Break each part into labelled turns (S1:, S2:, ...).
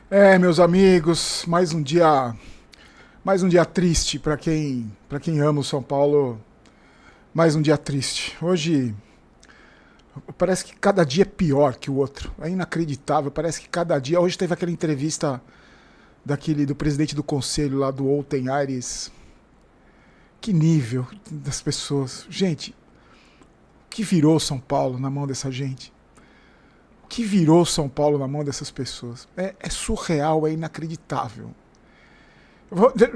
S1: Meus amigos, mais um dia triste para quem ama o São Paulo, mais um dia triste. Hoje parece que cada dia é pior que o outro. É inacreditável, parece que cada dia. Hoje teve aquela entrevista do presidente do conselho lá do Outen Aires. Que nível das pessoas. Gente, o que virou São Paulo na mão dessa gente? O que virou São Paulo na mão dessas pessoas? É surreal, é inacreditável.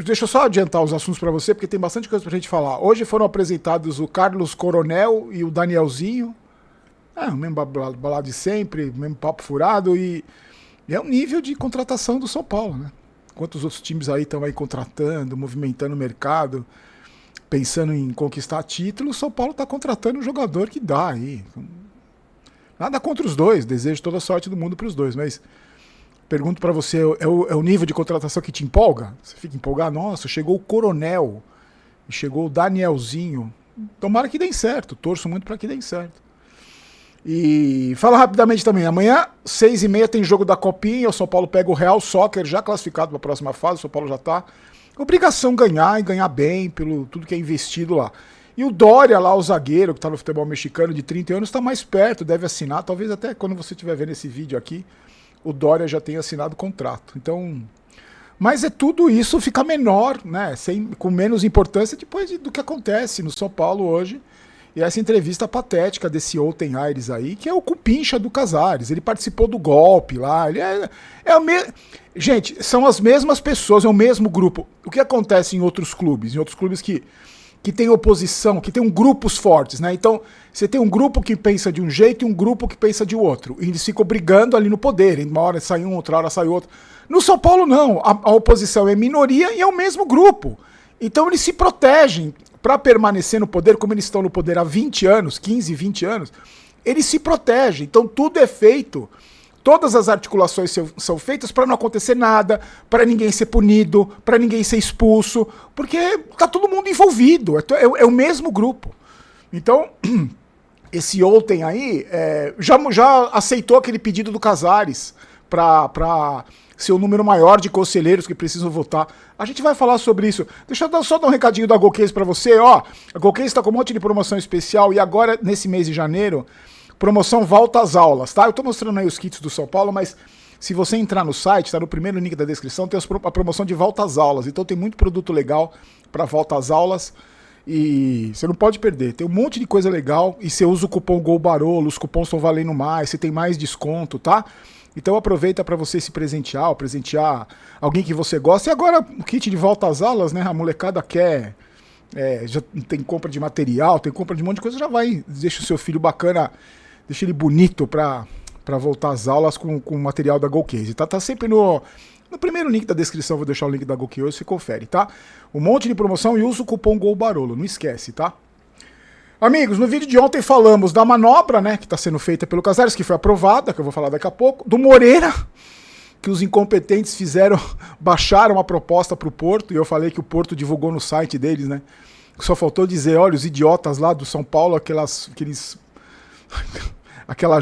S1: Deixa eu só adiantar os assuntos para você, porque tem bastante coisa pra gente falar. Hoje foram apresentados o Carlos Coronel e o Danielzinho. O mesmo balado de sempre, mesmo papo furado. E é um nível de contratação do São Paulo, né? Quantos outros times aí estão aí contratando, movimentando o mercado, pensando em conquistar título, o São Paulo está contratando um jogador que dá aí. Nada contra os dois, desejo toda a sorte do mundo para os dois, mas pergunto para você, é o nível de contratação que te empolga? Você fica empolgado? Nossa, chegou o Coronel, chegou o Danielzinho. Tomara que dê certo, torço muito para que dê certo. E fala rapidamente também, amanhã, 6h30 tem jogo da Copinha, o São Paulo pega o Real Soccer, já classificado para a próxima fase, o São Paulo já está. Obrigação ganhar e ganhar bem, pelo tudo que é investido lá. E o Dória lá, o zagueiro, que está no futebol mexicano de 30 anos, está mais perto, deve assinar, talvez até quando você estiver vendo esse vídeo aqui, o Dória já tenha assinado o contrato. Então, mas tudo isso fica menor, né? Com menos importância depois do que acontece no São Paulo hoje. E essa entrevista patética desse Outen Aires aí, que é o cupincha do Casares. Ele participou do golpe lá. Ele é o mesmo. Gente, são as mesmas pessoas, é o mesmo grupo. O que acontece em outros clubes? Em outros clubes que tem oposição, que tem grupos fortes, né? Então, você tem um grupo que pensa de um jeito e um grupo que pensa de outro. E eles ficam brigando ali no poder. Uma hora sai um, outra hora sai outro. No São Paulo, não. A oposição é minoria e é o mesmo grupo. Então, eles se protegem para permanecer no poder, como eles estão no poder há 20 anos, 15, 20 anos, eles se protegem. Então, tudo é feito. Todas as articulações são feitas para não acontecer nada, para ninguém ser punido, para ninguém ser expulso, porque tá todo mundo envolvido, é o mesmo grupo. Então, esse Outen aí já aceitou aquele pedido do Casares para ser o número maior de conselheiros que precisam votar. A gente vai falar sobre isso. Deixa eu só dar um recadinho da Golcase para você. Ó, a Golcase está com um monte de promoção especial e agora, nesse mês de janeiro, promoção volta às aulas, tá? Eu tô mostrando aí os kits do São Paulo, mas se você entrar no site, tá no primeiro link da descrição, tem a promoção de volta às aulas. Então tem muito produto legal para volta às aulas e você não pode perder. Tem um monte de coisa legal e você usa o cupom GOLBAROLO, os cupons estão valendo mais, você tem mais desconto, tá? Então aproveita para você se presentear alguém que você gosta. E agora o kit de volta às aulas, né? A molecada quer... já tem compra de material, tem compra de um monte de coisa, já vai, deixa o seu filho bacana, deixa ele bonito pra voltar às aulas com o material da Golcase. Tá sempre no primeiro link da descrição, vou deixar o link da Golcase, você confere, tá? Um monte de promoção e usa o cupom GOLBAROLO, não esquece, tá? Amigos, no vídeo de ontem falamos da manobra, né, que tá sendo feita pelo Casares, que foi aprovada, que eu vou falar daqui a pouco, do Moreira, que os incompetentes baixaram a proposta pro Porto, e eu falei que o Porto divulgou no site deles, né? Só faltou dizer, olha, os idiotas lá do São Paulo, aquela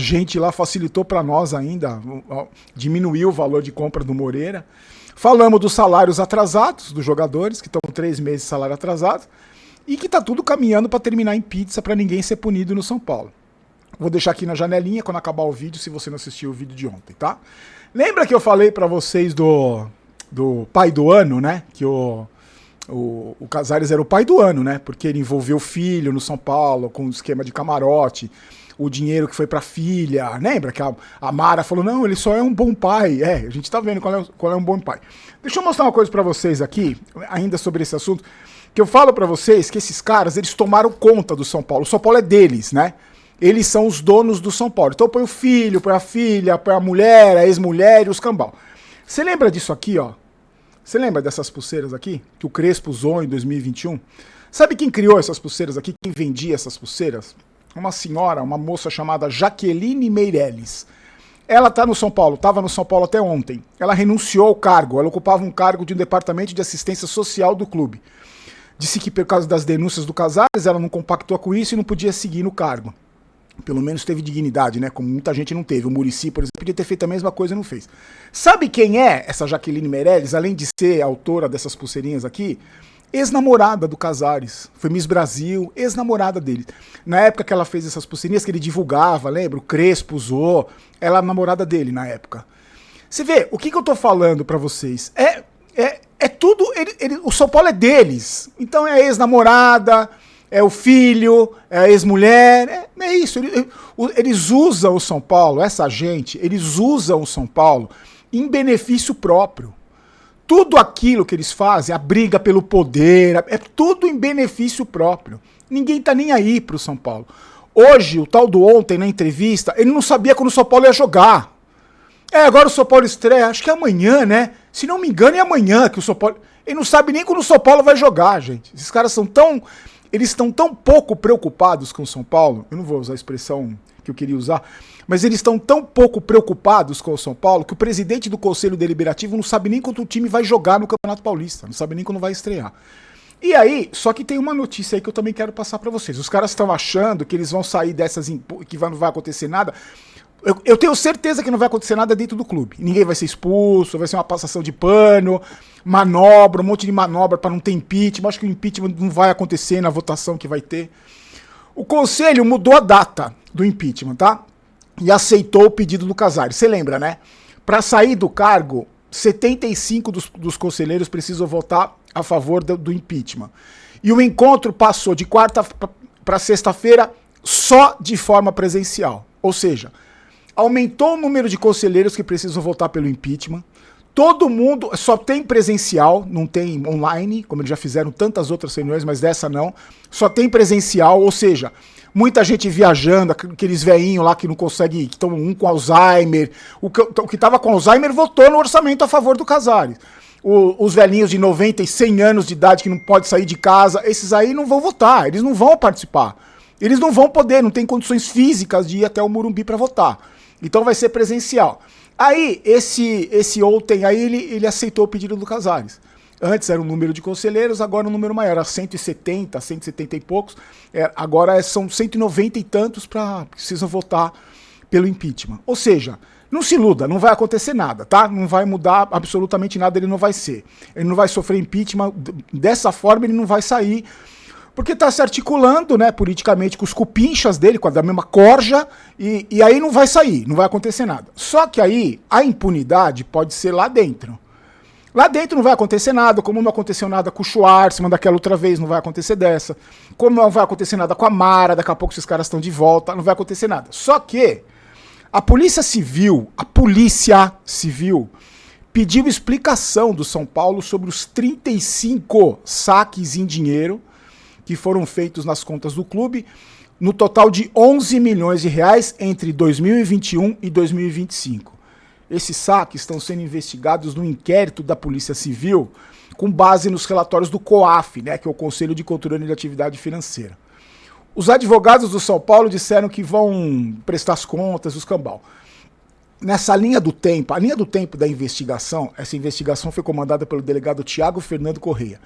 S1: gente lá facilitou para nós ainda, diminuiu o valor de compra do Moreira. Falamos dos salários atrasados dos jogadores, que estão 3 meses de salário atrasado, e que tá tudo caminhando para terminar em pizza para ninguém ser punido no São Paulo. Vou deixar aqui na janelinha quando acabar o vídeo, se você não assistiu o vídeo de ontem, tá? Lembra que eu falei para vocês do pai do ano, né? Que o Casares era o pai do ano, né? Porque ele envolveu o filho no São Paulo com um esquema de camarote, o dinheiro que foi pra filha. Lembra que a Mara falou, não, ele só é um bom pai. A gente tá vendo qual é um bom pai. Deixa eu mostrar uma coisa pra vocês aqui, ainda sobre esse assunto, que eu falo pra vocês que esses caras, eles tomaram conta do São Paulo. O São Paulo é deles, né? Eles são os donos do São Paulo. Então põe o filho, põe a filha, põe a mulher, a ex-mulher e os cambal. Você lembra disso aqui, ó? Você lembra dessas pulseiras aqui? Que o Crespo usou em 2021? Sabe quem criou essas pulseiras aqui? Quem vendia essas pulseiras? Uma senhora, uma moça chamada Jaqueline Meirelles. Ela tá no São Paulo, estava no São Paulo até ontem. Ela renunciou ao cargo, ela ocupava um cargo de um departamento de assistência social do clube. Disse que por causa das denúncias do Casares, ela não compactou com isso e não podia seguir no cargo. Pelo menos teve dignidade, né? Como muita gente não teve. O Muricy, por exemplo, podia ter feito a mesma coisa e não fez. Sabe quem é essa Jaqueline Meirelles, além de ser autora dessas pulseirinhas aqui? Ex-namorada do Casares. Foi Miss Brasil, ex-namorada dele. Na época que ela fez essas pulseirinhas, que ele divulgava, lembra? O Crespo usou. Ela era namorada dele na época. Você vê, o que eu tô falando pra vocês? É tudo... o São Paulo é deles. Então é a ex-namorada... É o filho, é a ex-mulher, é isso. Eles usam o São Paulo, essa gente, eles usam o São Paulo em benefício próprio. Tudo aquilo que eles fazem, a briga pelo poder, é tudo em benefício próprio. Ninguém tá nem aí pro São Paulo. Hoje, o tal do ontem, na entrevista, ele não sabia quando o São Paulo ia jogar. Agora o São Paulo estreia, acho que é amanhã, né? Se não me engano, é amanhã que o São Paulo... Ele não sabe nem quando o São Paulo vai jogar, gente. Esses caras são tão... Eles estão tão pouco preocupados com o São Paulo, eu não vou usar a expressão que eu queria usar, mas eles estão tão pouco preocupados com o São Paulo que o presidente do Conselho Deliberativo não sabe nem quando o time vai jogar no Campeonato Paulista, não sabe nem quando vai estrear. E aí, só que tem uma notícia aí que eu também quero passar pra vocês. Os caras estão achando que eles vão sair dessas, que não vai acontecer nada. Eu tenho certeza que não vai acontecer nada dentro do clube. Ninguém vai ser expulso, vai ser uma passação de pano, manobra, um monte de manobra para não ter impeachment. Acho que o impeachment não vai acontecer na votação que vai ter. O Conselho mudou a data do impeachment, tá? E aceitou o pedido do Casares. Você lembra, né? Para sair do cargo, 75 dos conselheiros precisam votar a favor do impeachment. E o encontro passou de quarta para sexta-feira só de forma presencial. Ou seja... Aumentou o número de conselheiros que precisam votar pelo impeachment. Todo mundo só tem presencial, não tem online, como eles já fizeram tantas outras reuniões, mas dessa não. Só tem presencial, ou seja, muita gente viajando, aqueles velhinhos lá que não conseguem, que estão com Alzheimer. O que estava com Alzheimer votou no orçamento a favor do Casares. Os velhinhos de 90 e 100 anos de idade que não podem sair de casa, esses aí não vão votar, eles não vão participar. Eles não vão poder, não tem condições físicas de ir até o Morumbi para votar. Então vai ser presencial. Aí, esse ontem, aí ele aceitou o pedido do Casares. Antes era um número de conselheiros, agora um número maior, era 170, 170 e poucos. Agora são 190 e tantos que precisam votar pelo impeachment. Ou seja, não se iluda, não vai acontecer nada, tá? Não vai mudar absolutamente nada, ele não vai ser. Ele não vai sofrer impeachment, dessa forma ele não vai sair... Porque está se articulando, né, politicamente com os cupinchas dele, com a da mesma corja, e aí não vai sair, não vai acontecer nada. Só que aí a impunidade pode ser lá dentro. Lá dentro não vai acontecer nada, como não aconteceu nada com o Schwartzman daquela outra vez, não vai acontecer dessa. Como não vai acontecer nada com a Mara, daqui a pouco esses caras estão de volta, não vai acontecer nada. Só que a polícia civil pediu explicação do São Paulo sobre os 35 saques em dinheiro que foram feitos nas contas do clube, no total de 11 milhões de reais entre 2021 e 2025. Esses saques estão sendo investigados no inquérito da Polícia Civil, com base nos relatórios do COAF, né, que é o Conselho de Controle de Atividade Financeira. Os advogados do São Paulo disseram que vão prestar as contas, os cambal. Nessa linha do tempo, a linha do tempo da investigação, essa investigação foi comandada pelo delegado Tiago Fernando Correia.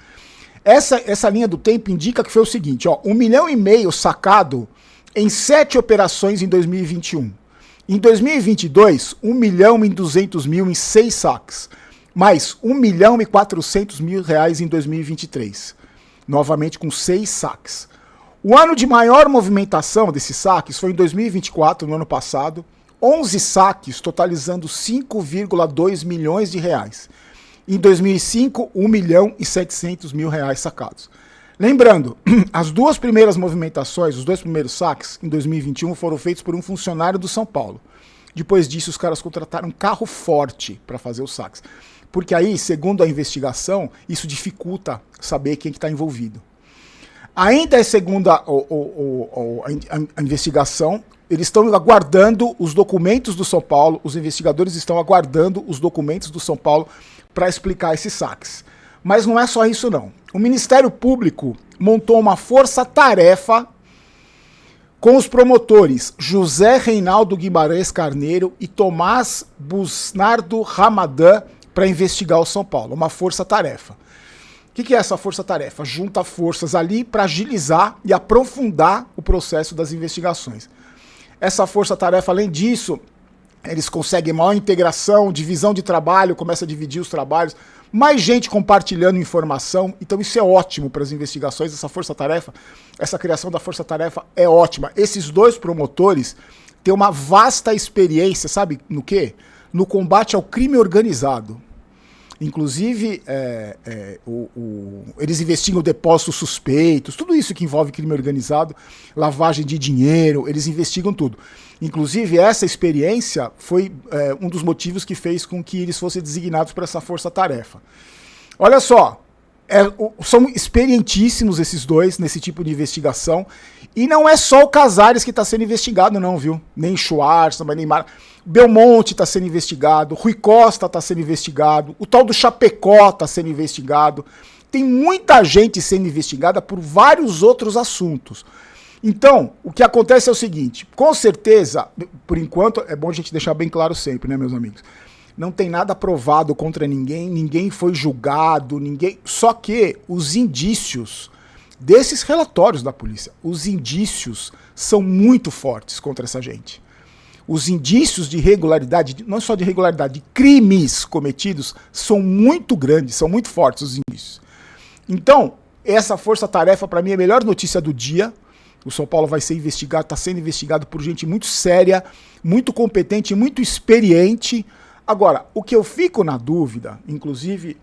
S1: Essa linha do tempo indica que foi o seguinte, ó, 1,5 milhão sacado em 7 operações em 2021. Em 2022, 1.200.000 em 6 saques, mais 1.400.000 reais em 2023, novamente com 6 saques. O ano de maior movimentação desses saques foi em 2024, no ano passado, 11 saques totalizando 5,2 milhões de reais. Em 2005, 1.700.000 reais sacados. Lembrando, as duas primeiras movimentações, os dois primeiros saques, em 2021, foram feitos por um funcionário do São Paulo. Depois disso, os caras contrataram um carro forte para fazer os saques. Porque aí, segundo a investigação, isso dificulta saber quem está envolvido. Ainda segundo a investigação, eles estão aguardando os documentos do São Paulo, os investigadores estão aguardando os documentos do São Paulo para explicar esses saques. Mas não é só isso não. O Ministério Público montou uma força-tarefa com os promotores José Reinaldo Guimarães Carneiro e Tomás Busnardo Ramadã para investigar o São Paulo. Uma força-tarefa. O que é essa força-tarefa? Junta forças ali para agilizar e aprofundar o processo das investigações. essa força-tarefa, além disso, eles conseguem maior integração, divisão de trabalho, começa a dividir os trabalhos, mais gente compartilhando informação, então isso é ótimo para as investigações, essa força-tarefa, essa criação da força-tarefa é ótima. Esses dois promotores têm uma vasta experiência, sabe no quê? No combate ao crime organizado. Inclusive, eles investigam depósitos suspeitos, tudo isso que envolve crime organizado, lavagem de dinheiro, eles investigam tudo. Inclusive, essa experiência foi um dos motivos que fez com que eles fossem designados para essa força-tarefa. Olha só, são experientíssimos esses dois nesse tipo de investigação, e não é só o Casares que está sendo investigado não, viu? Nem Schwarz, nem Mar... Belmonte está sendo investigado, Rui Costa está sendo investigado, o tal do Chapecó está sendo investigado. Tem muita gente sendo investigada por vários outros assuntos. Então, o que acontece é o seguinte, com certeza, por enquanto, é bom a gente deixar bem claro sempre, né, meus amigos? Não tem nada provado contra ninguém, ninguém foi julgado, ninguém... Só que os indícios desses relatórios da polícia, os indícios são muito fortes contra essa gente. Os indícios de irregularidade, não só de irregularidade, de crimes cometidos, são muito grandes, são muito fortes os indícios. Então, essa força-tarefa, para mim, é a melhor notícia do dia. O São Paulo vai ser investigado, está sendo investigado por gente muito séria, muito competente, muito experiente. Agora, o que eu fico na dúvida, inclusive,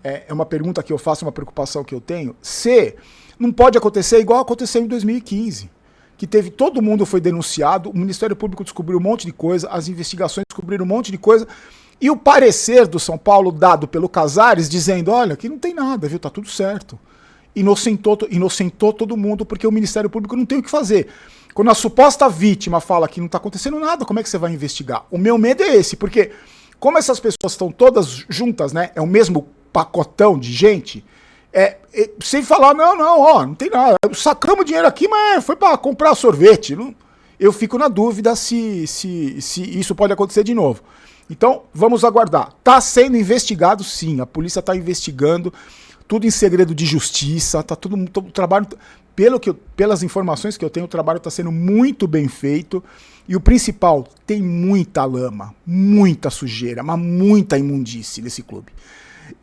S1: é uma pergunta que eu faço, uma preocupação que eu tenho, se não pode acontecer igual aconteceu em 2015. Que teve, todo mundo foi denunciado, o Ministério Público descobriu um monte de coisa, as investigações descobriram um monte de coisa, e o parecer do São Paulo dado pelo Casares dizendo, olha, aqui não tem nada, viu, tá tudo certo. Inocentou todo mundo, porque o Ministério Público não tem o que fazer. Quando a suposta vítima fala que não tá acontecendo nada, como é que você vai investigar? O meu medo é esse, porque como essas pessoas estão todas juntas, né, é o mesmo pacotão de gente... sem falar, não tem nada, sacamos dinheiro aqui, mas foi para comprar sorvete. Não, eu fico na dúvida se isso pode acontecer de novo. Então, vamos aguardar. Está sendo investigado, sim, a polícia está investigando, tudo em segredo de justiça, tá tudo, o trabalho, pelas informações que eu tenho, o trabalho está sendo muito bem feito, e o principal, tem muita lama, muita sujeira, mas muita imundície nesse clube.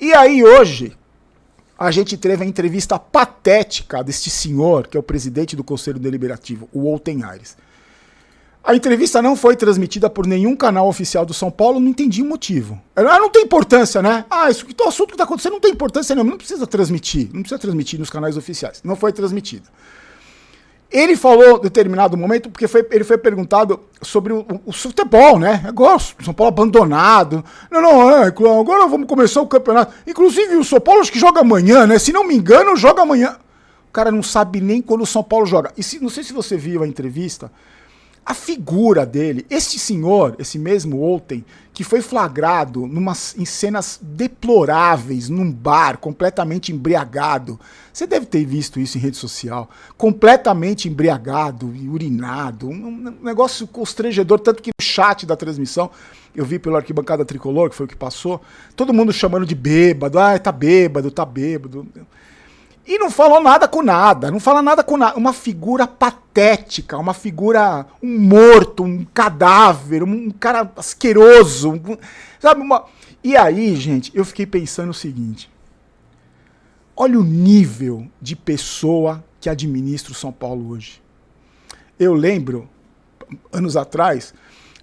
S1: E aí, hoje... a gente teve a entrevista patética deste senhor, que é o presidente do Conselho Deliberativo, o Wolten Aires. A entrevista não foi transmitida por nenhum canal oficial do São Paulo, não entendi o motivo. Não tem importância, né? O assunto que está acontecendo não tem importância nenhuma, não precisa transmitir nos canais oficiais. Não foi transmitido. Ele falou em determinado momento, porque ele foi perguntado sobre o futebol, né? Agora o São Paulo abandonado. Agora vamos começar o campeonato. Inclusive o São Paulo acho que joga amanhã, né? Se não me engano, joga amanhã. O cara não sabe nem quando o São Paulo joga. E não sei se você viu a entrevista, a figura dele, este senhor, esse mesmo Wolten, que foi flagrado em cenas deploráveis, num bar, completamente embriagado. Você deve ter visto isso em rede social. Completamente embriagado e urinado. Um negócio constrangedor, tanto que no chat da transmissão, eu vi pelo Arquibancada Tricolor, que foi o que passou, todo mundo chamando de bêbado. Tá bêbado, tá bêbado. E não falou nada com nada, não fala nada com nada. Uma figura patética, uma figura, um morto, um cadáver, um cara asqueroso, sabe? E aí, gente, eu fiquei pensando o seguinte. Olha o nível de pessoa que administra o São Paulo hoje. Eu lembro, anos atrás,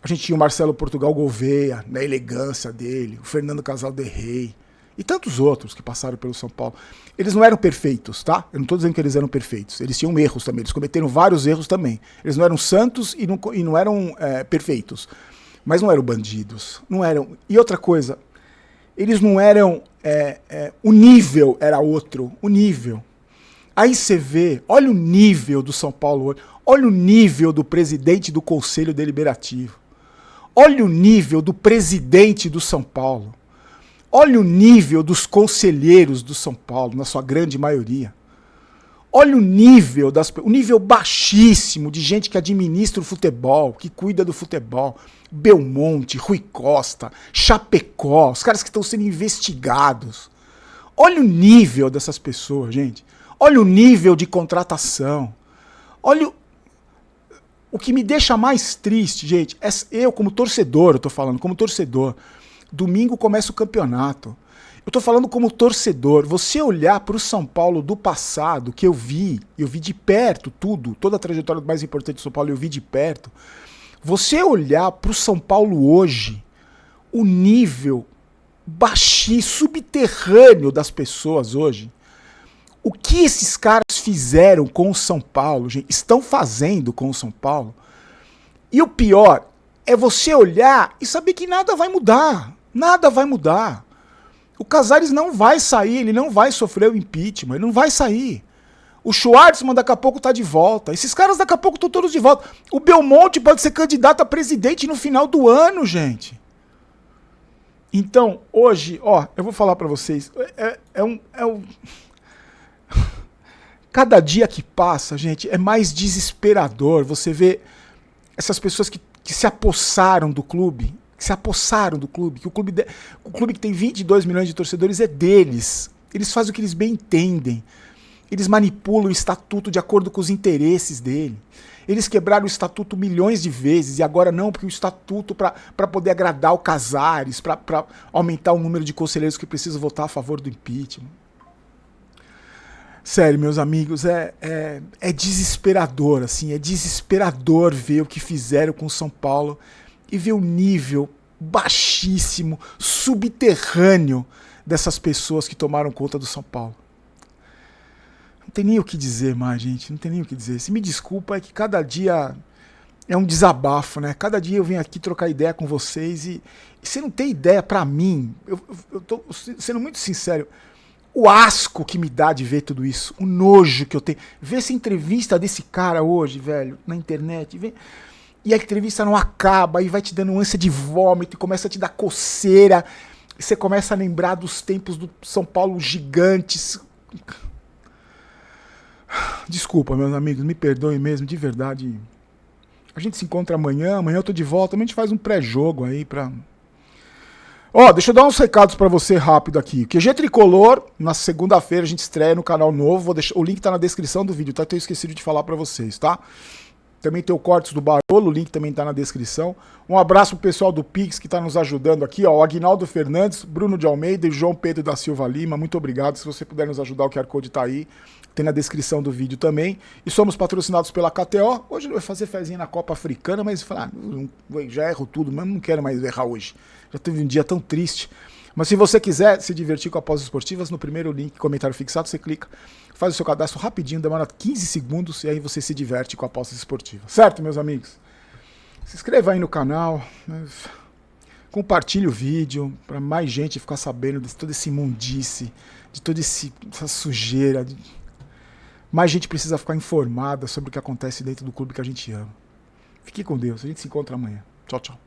S1: a gente tinha o Marcelo Portugal Gouveia, na elegância dele, o Fernando Casal de Rey, e tantos outros que passaram pelo São Paulo. Eles não eram perfeitos, tá? Eu não estou dizendo que eles eram perfeitos. Eles tinham erros também, eles cometeram vários erros também. Eles não eram santos e não eram perfeitos. Mas não eram bandidos. Não eram. E outra coisa, eles não eram... o nível era outro. O nível. Aí você vê, olha o nível do São Paulo hoje. Olha o nível do presidente do Conselho Deliberativo. Olha o nível do presidente do São Paulo. Olha o nível dos conselheiros do São Paulo, na sua grande maioria. Olha o nível baixíssimo de gente que administra o futebol, que cuida do futebol. Belmonte, Rui Costa, Chapecó, os caras que estão sendo investigados. Olha o nível dessas pessoas, gente. Olha o nível de contratação. Olha O que me deixa mais triste, gente, é eu como torcedor, eu tô falando, como torcedor. Domingo começa o campeonato. Eu tô falando como torcedor. Você olhar para o São Paulo do passado, que eu vi de perto tudo, toda a trajetória do mais importante do São Paulo eu vi de perto. Você olhar para o São Paulo hoje, o nível baixinho, subterrâneo das pessoas hoje, o que esses caras fizeram com o São Paulo, gente, estão fazendo com o São Paulo, e o pior é você olhar e saber que nada vai mudar. Nada vai mudar. O Casares não vai sair, ele não vai sofrer o impeachment, ele não vai sair. O Schwartzman daqui a pouco tá de volta. Esses caras daqui a pouco estão todos de volta. O Belmonte pode ser candidato a presidente no final do ano, gente. Então, hoje, ó, eu vou falar pra vocês, cada dia que passa, gente, é mais desesperador. Você vê essas pessoas que se apossaram do clube, que o clube que tem 22 milhões de torcedores é deles. Eles fazem o que eles bem entendem. Eles manipulam o estatuto de acordo com os interesses dele. Eles quebraram o estatuto milhões de vezes e agora não, porque o estatuto para poder agradar o Casares, para aumentar o número de conselheiros que precisam votar a favor do impeachment. Sério, meus amigos, é desesperador, assim, é desesperador ver o que fizeram com o São Paulo e ver o nível baixíssimo, subterrâneo dessas pessoas que tomaram conta do São Paulo. Não tem nem o que dizer mais, gente, não tem nem o que dizer. Se me desculpa, é que cada dia é um desabafo, né? Cada dia eu venho aqui trocar ideia com vocês e você não tem ideia pra mim, eu tô sendo muito sincero, o asco que me dá de ver tudo isso, o nojo que eu tenho. Ver essa entrevista desse cara hoje, velho, na internet, e a entrevista não acaba, e vai te dando ânsia de vômito, e começa a te dar coceira, e você começa a lembrar dos tempos do São Paulo gigantes. Desculpa, meus amigos, me perdoem mesmo, de verdade. A gente se encontra amanhã eu tô de volta, a gente faz um pré-jogo aí pra... Ó, deixa eu dar uns recados pra você rápido aqui. QG Tricolor, na segunda-feira a gente estreia no canal novo, o link tá na descrição do vídeo, tá? Eu esqueci de falar pra vocês, tá? Também tem o Cortes do Barolo, o link também tá na descrição. Um abraço pro pessoal do Pix que tá nos ajudando aqui, ó, o Aguinaldo Fernandes, Bruno de Almeida e João Pedro da Silva Lima, muito obrigado. Se você puder nos ajudar, o QR Code tá aí, tem na descrição do vídeo também. E somos patrocinados pela KTO. Hoje eu vou fazer fezinha na Copa Africana, mas falar, já erro tudo, mas não quero mais errar hoje. Já teve um dia tão triste. Mas se você quiser se divertir com apostas esportivas, no primeiro link, comentário fixado, você clica, faz o seu cadastro rapidinho, demora 15 segundos e aí você se diverte com apostas esportivas. Certo, meus amigos? Se inscreva aí no canal, compartilhe o vídeo para mais gente ficar sabendo de toda essa imundice, de toda essa sujeira. Mais gente precisa ficar informada sobre o que acontece dentro do clube que a gente ama. Fique com Deus, a gente se encontra amanhã. Tchau, tchau.